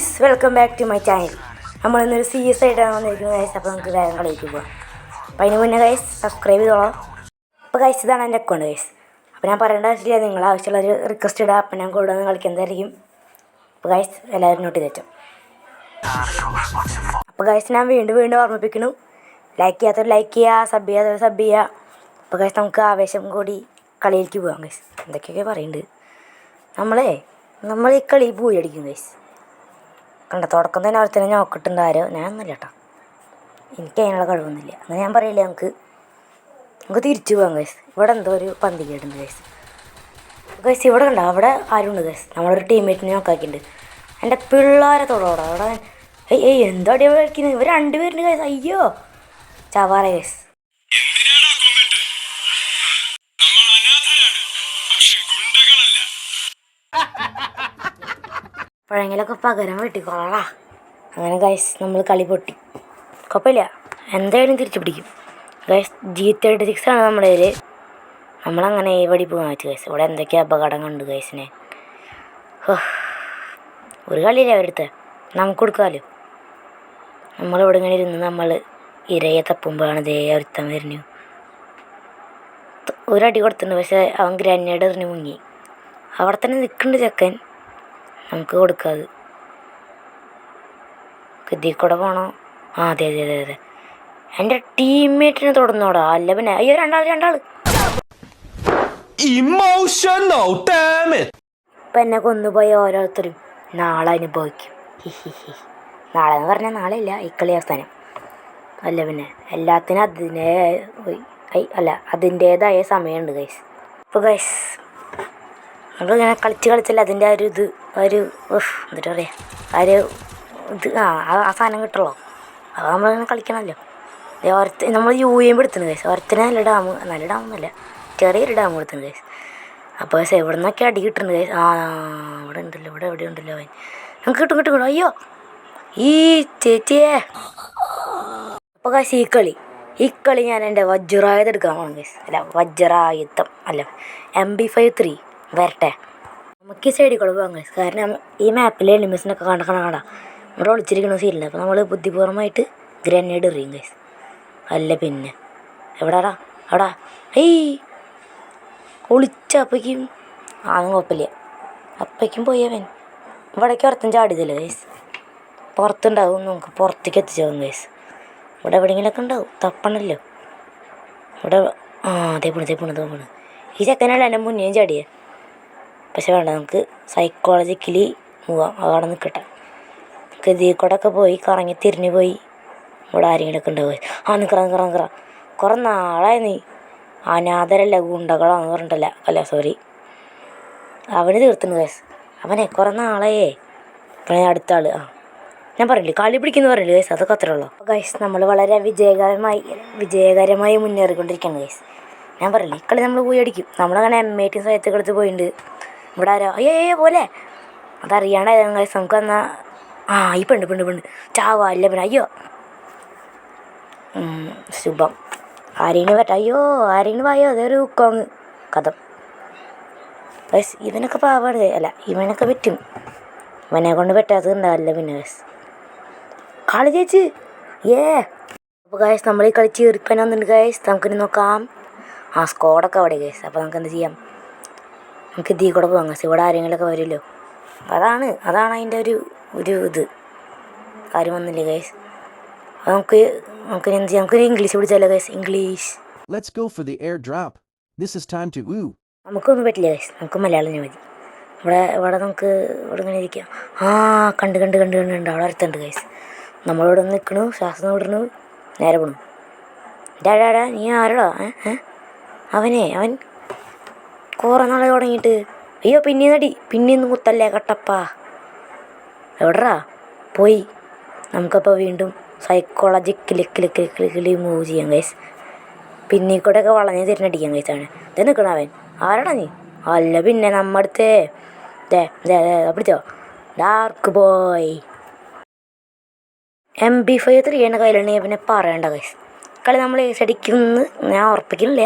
Guys welcome back to my channel. നമ്മളിന്നൊരു serious ആയിട്ടാണ് വന്നിരിക്കുന്നത് ഗൈസ്. അപ്പോൾ നമുക്ക് വേഗം കളിക്ക് പോകാം. അപ്പോൾ അതിന് മുന്നേ ഗൈസ് സബ്സ്ക്രൈബ് ചെയ്തോളാം. അപ്പോൾ ഗൈസ് ഇതാണ് എൻ്റെ അക്കൗണ്ട് ഗൈസ്. അപ്പോൾ ഞാൻ പറയേണ്ട ആവശ്യമില്ല, നിങ്ങൾ ആവശ്യമുള്ളൊരു റിക്വസ്റ്റ് ഇടുക, അപ്പോൾ ഞാൻ കൂടെ വന്ന് കളിക്കുന്നതായിരിക്കും. അപ്പോൾ ഗൈസ് എല്ലാവരും നോട്ട് ചെയ്തു. അപ്പോൾ ഗൈസ് ഞാൻ വീണ്ടും ഓർമ്മിപ്പിക്കുന്നു, ലൈക്ക് ചെയ്യാത്തവർ ലൈക്ക് ചെയ്യുക, സബ് ചെയ്യാത്തവർ സബ് ചെയ്യുക. അപ്പോൾ ഗൈസ് നമുക്ക് ആവേശം കൂടി കളിയിലേക്ക് പോകാം ഗൈസ്. എന്തൊക്കെയൊക്കെ പറയുന്നുണ്ട്. നമ്മൾ ഈ കളി പോയി അടിക്കും ഗൈസ്. കണ്ട തുടക്കം തന്നെ അവിടെ തന്നെ നോക്കിട്ടുണ്ട് ആരോ, ഞാനൊന്നുമില്ല കേട്ടോ, എനിക്ക് അതിനുള്ള കഴിവൊന്നുമില്ല. അങ്ങനെ ഞാൻ പറയില്ല, നമുക്ക് തിരിച്ചു പോകാം ഗൈസ്. ഇവിടെ എന്തോ ഒരു പന്തി കേട്ടുണ്ട് ഗൈസ്. ഇവിടെ കണ്ട അവിടെ ആരുണ്ട് ഗൈസ്, നമ്മളൊരു ടീംമേറ്റിനെ നോക്കാക്കിയിട്ടുണ്ട്. എൻ്റെ പിള്ളേരെ തൊടോടെ അവിടെ എന്തോ അടിയാണ് കളിക്കുന്നത്. ഇവർ രണ്ടുപേരുണ്ട് ഗൈസ്. അയ്യോ ചവാറ ഗൈസ്. പഴങ്ങളൊക്കെ പകരം വെട്ടിക്കൊള്ളാ. അങ്ങനെ ഗൈസ് നമ്മൾ കളി പൊട്ടി. കുഴപ്പമില്ല, എന്തായാലും തിരിച്ചു പിടിക്കും ഗൈസ്. G36 ആണ് നമ്മുടെ കയ്യിൽ. നമ്മളങ്ങനെ വടി പോകാൻ വെച്ചു ഗൈസ്. ഇവിടെ എന്തൊക്കെയാണ് അപകടം കണ്ട് ഗൈസിനെ. ഒരു കളിയില്ല അവരെടുത്ത്, നമുക്ക് കൊടുക്കാമല്ലോ. നമ്മളിവിടെ ഇങ്ങനെ ഇരുന്ന് നമ്മൾ ഇരയെ തപ്പുമ്പോഴാണ് ദേ ഒരുത്തം വരുന്നു. ഒരടി കൊടുത്തിട്ടുണ്ട്, പക്ഷേ അവൻ ഗ്രനേഡ് എറിഞ്ഞ് മുങ്ങി. അവിടെ തന്നെ നിൽക്കുന്നുണ്ട് ചെക്കൻ. നമുക്ക് കൊടുക്കാത്. ഇതിൽ കൂടെ പോകണോ? അതെ എൻ്റെ ടീംമേറ്റിനെ തുടർന്നോടാ. അല്ല പിന്നെ അയ്യോ രണ്ടാൾ ഇപ്പം എന്നെ കൊന്നുപോയ ഓരോരുത്തരും നാളെ അനുഭവിക്കും. നാളെ എന്ന് പറഞ്ഞാൽ നാളെ ഇല്ല, ഈ കളി അവസാനം. അല്ല പിന്നെ എല്ലാത്തിനും അതിൻ്റേതായ സമയമുണ്ട് ഗൈസ്. ഇപ്പോൾ ഗൈസ് നമ്മളിങ്ങനെ കളിച്ചല്ല അതിൻ്റെ എന്നിട്ട് പറയുക ആ സാധനം കിട്ടുള്ളൂ. അത് നമ്മളിങ്ങനെ കളിക്കണമല്ലോ. നമ്മൾ UAV എടുത്തുണ്ട് ഗൈസ്. ഒരുത്തനെ നല്ല ഡാമൊന്നുമല്ല, ചെറിയൊരു ഡാം കൊടുത്തുണ്ട് ഗൈസ്. അപ്പോൾ ഗൈസ് എവിടെ നിന്നൊക്കെ അടി കിട്ടുന്നുണ്ട് ഗൈസ്. ഇവിടെ ഉണ്ടല്ലോ, എവിടെ ഉണ്ടല്ലോ അവൻ. നമുക്ക് കിട്ടും. അയ്യോ ഈ ചേച്ചിയെ. അപ്പോൾ ഗൈസ് ഈ കളി ഞാൻ എൻ്റെ വജ്രായുധം എടുക്കാൻ പോകണം ഗൈസ്. അല്ല വജ്രായുധം അല്ല, MP53 വരട്ടെ. നമുക്ക് ഈ സൈഡിൽ കൂടെ പോകാം ഗൈസ്. കാരണം ഈ മാപ്പിലെ എനിമീസിനൊക്കെ കണ്ട ഇവിടെ ഒളിച്ചിരിക്കണ സീനില്ല. അപ്പോൾ നമ്മൾ ബുദ്ധിപൂർവ്വമായിട്ട് ഗ്രനേഡ് എറിയും ഗൈസ്. അല്ല പിന്നെ എവിടാടാ അവിടെ ഒളിച്ചപ്പോഴേക്കും കുഴപ്പമില്ല. അപ്പോഴേക്കും പോയവൻ ഇവിടേക്ക് ഒരുത്തൻ ചാടിയതല്ലേ ഗൈസ്. പുറത്തുണ്ടാവും, നമുക്ക് പുറത്തേക്ക് എത്തിച്ചാവും ഗൈസ്. ഇവിടെ എവിടെയെങ്കിലൊക്കെ ഉണ്ടാവും, തപ്പണല്ലോ. ഇവിടെ അതേ പോണ്. ഈ ചെക്കനല്ല എൻ്റെ മുന്നേയും ചാടിയേ. പക്ഷെ വേണ്ട, നമുക്ക് സൈക്കോളജിക്കലി പോവാം. അവിടെ നിൽക്കട്ടെ. നമുക്ക് ഇതിൽ കൂടെ ഒക്കെ പോയി കറങ്ങി തിരിഞ്ഞ് പോയി ഇവിടെ ആരെങ്കിലുമൊക്കെ ഉണ്ടാവുക. നിൽക്കറ കുറേ നാളായി നീ അനാഥരല്ല ഗുണ്ടകളാന്ന് പറഞ്ഞിട്ടല്ല. അല്ല സോറി, അവന് തീർത്തുണ്ട് ഗൈസ്. അവനെ കുറേ നാളായേ. പിന്നെ അടുത്ത ആൾ ഞാൻ പറയില്ലേ കളി പിടിക്കുന്നു പറയില്ലേ ഗൈസ്, അതൊക്കെ അത്രേ ഉള്ളൂ ഗൈസ്. നമ്മൾ വളരെ വിജയകരമായി മുന്നേറിക്കൊണ്ടിരിക്കുകയാണ് ഗൈസ്. ഞാൻ പറയില്ലേ ഈ കളി നമ്മൾ പോയി അടിക്കും. നമ്മളങ്ങനെ M18 സ്ഥലത്തൊക്കെ എടുത്ത് പോയിട്ടുണ്ട്. ഇവിടെ ആരോ അയ്യോ പോലെ അതറിയാണ്ടായിരുന്നു ഗൈസ്. നമുക്ക് എന്നാൽ ഈ പെണ്ണ് ചാവാ. അല്ല പിന്നെ അയ്യോ ശുഭം ആരെങ്കിലും പറ്റ ആരെങ്കിലും വായോ അതൊരു കോങ് കഥ ഗൈസ്. ഇവനൊക്കെ പാവാണ്. അല്ല ഇവനൊക്കെ പറ്റും, ഇവനെ കൊണ്ട് പറ്റാത്തത് ഉണ്ടാവില്ല പിന്നെ ഗൈസ്. കളി ചേച്ചി അപ്പോൾ ഗൈസ് നമ്മൾ ഈ കളിച്ച് ഇറിപ്പന വന്നിട്ടുണ്ട് ഗൈസ്. നമുക്കിനി നോക്കാം. സ്കോഡൊക്കെ അവിടെ ഗൈസ്. അപ്പോൾ നമുക്ക് എന്ത് ചെയ്യാം, നമുക്ക് ഇതിൽ കൂടെ പോകാം ഗൈസ്. ഇവിടെ ആരെങ്കിലുമൊക്കെ വരുമല്ലോ. അതാണ് അതിൻ്റെ ഒരു ഇത് കാര്യം വന്നില്ലേ ഗൈസ്. നമുക്ക് എന്ത് ചെയ്യാം, നമുക്കൊരു ഇംഗ്ലീഷ് പിടിച്ചാലോ ഗൈസ്. ഇംഗ്ലീഷ് നമുക്കൊന്നും പറ്റില്ല ഗൈസ്, നമുക്ക് മലയാളം മതി. ഇവിടെ നമുക്ക് ഇവിടെ ഇങ്ങനെ ഇരിക്കാം. കണ്ട് അവിടെ അടുത്തുണ്ട് ഗൈസ്. നമ്മളിവിടെ നിൽക്കണു, ശ്വാസം വിടണു, നേരെ പോണു. ഡാ നീ ആരോടാ? അവൻ കുറേ നാളെ തുടങ്ങിയിട്ട്. അയ്യോ പിന്നെയൊന്നും കുത്തല്ലേ കട്ടപ്പാ. എവിടെടാ പോയി. നമുക്കപ്പോൾ വീണ്ടും സൈക്കോളജിക്കലി മൂവ് ചെയ്യാം ഗൈസ്. പിന്നെ കൂടെയൊക്കെ വളഞ്ഞ് തിരിഞ്ഞടിക്കാം ഗൈസ്. അവന് ഇത് നിൽക്കണ അവൻ ആരാടാ നീ? അല്ല പിന്നെ നമ്മടുത്തേ പിടിച്ചോ ഡാർക്ക് ബോയ്. MP53 എൻ്റെ കയ്യിലുണ്ടെങ്കിൽ പിന്നെ പറയണ്ട ഗൈസ്. കളി നമ്മൾ ഏസടിക്കുമെന്ന് ഞാൻ ഉറപ്പിക്കുന്നില്ല,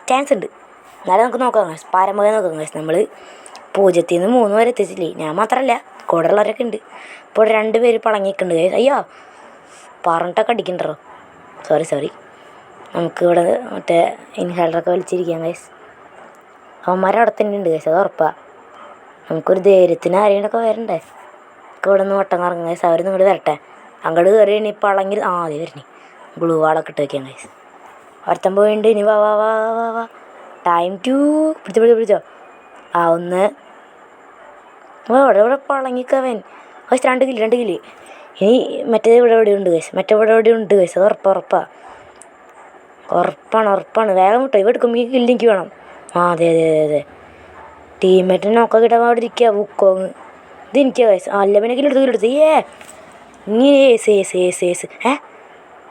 ചാൻസ് ഉണ്ട്. എന്നാലും നമുക്ക് നോക്കാം ഗൈസ്. പരമാവധി നോക്കാം ഗൈസ്. നമ്മൾ 0 നിന്ന് 3 വരെ എത്തിച്ചില്ലേ. ഞാൻ മാത്രമല്ല കൂടെ ഉള്ളവരൊക്കെ ഉണ്ട്. ഇപ്പോൾ 2 പേര് പളങ്ങിക്കുന്നുണ്ട് ഗൈസ്. അയ്യോ പറഞ്ഞിട്ടൊക്കെ അടിക്കണ്ടോ. സോറി. നമുക്ക് ഇവിടെ മറ്റേ ഇൻഹേലറൊക്കെ വലിച്ചിരിക്കാം ഗൈസ്. അവന്മാരവിടെ തന്നെ ഉണ്ട് ഗൈസ്, അത് ഉറപ്പാണ്. നമുക്കൊരു ധൈര്യത്തിന് ആരെയൊക്കെ വരണ്ടേ. ഇവിടെ നിന്ന് വട്ടം കറങ്ങും ഗൈസ്. അവർ നിങ്ങോട്ട് വരട്ടെ. അങ്ങോട്ട് കയറി ഇനി പളങ്ങി ആദ്യം വരണേ. ഗ്ലൂ വാളൊക്കെ ഇട്ട് വയ്ക്കാം ഗൈസ്. ഒരുത്തൻ പോയിട്ടുണ്ട്. ഇനി വാ ടൈം ടു പിടിച്ചോ. ഒന്ന് ഇവിടെ പളങ്ങിക്കവൻ ഗൈസ്. 2 കില്ല്. ഇനി മറ്റേത് ഇവിടെ ഉണ്ട് ഗൈസ്. അത് ഉറപ്പാണ്. വേഗം വിട്ടോ. ഇവ എടുക്കുമ്പോൾ ഈ കില്ല് എനിക്ക് വേണം. അതെ. ടീമേറ്റിനെ നോക്കാൻ കിട്ടാൻ അവിടെ ഇരിക്കുക. ബുക്കോങ് ഇതെനിക്കാ ഗൈസ്. അല്ല പിന്നെ കില്ലെടുത്ത് ഇനി ഏസ്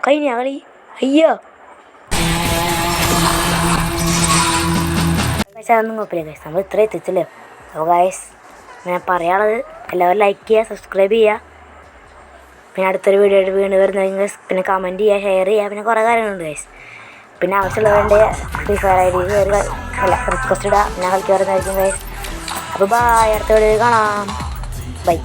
കഴിഞ്ഞ കളി. അയ്യോ ഗൈസ്, അതൊന്നും കുഴപ്പമില്ല ഗൈസ്. നമ്മൾ ഇത്ര എത്തിച്ചല്ലോ. അപ്പോൾ ഗൈസ് ഞാൻ പറയാനുള്ളത് എല്ലാവരും ലൈക്ക് ചെയ്യുക, സബ്സ്ക്രൈബ് ചെയ്യുക. പിന്നെ അടുത്തൊരു വീഡിയോ ആയിട്ട് വീണ്ടും വരുന്ന പിന്നെ കമൻറ്റ് ചെയ്യുക, ഷെയർ ചെയ്യുക. പിന്നെ കുറേ കാര്യങ്ങളുണ്ട് ഗൈസ്. പിന്നെ ആവശ്യമുള്ളവരുടെ free fire I D request ഇടുക. ഞാൻ കളിക്കാൻ വരുന്നതായിരിക്കും ഗൈസ്. അപ്പോൾ ബൈ, അടുത്ത വീഡിയോയിൽ കാണാം. ബൈ.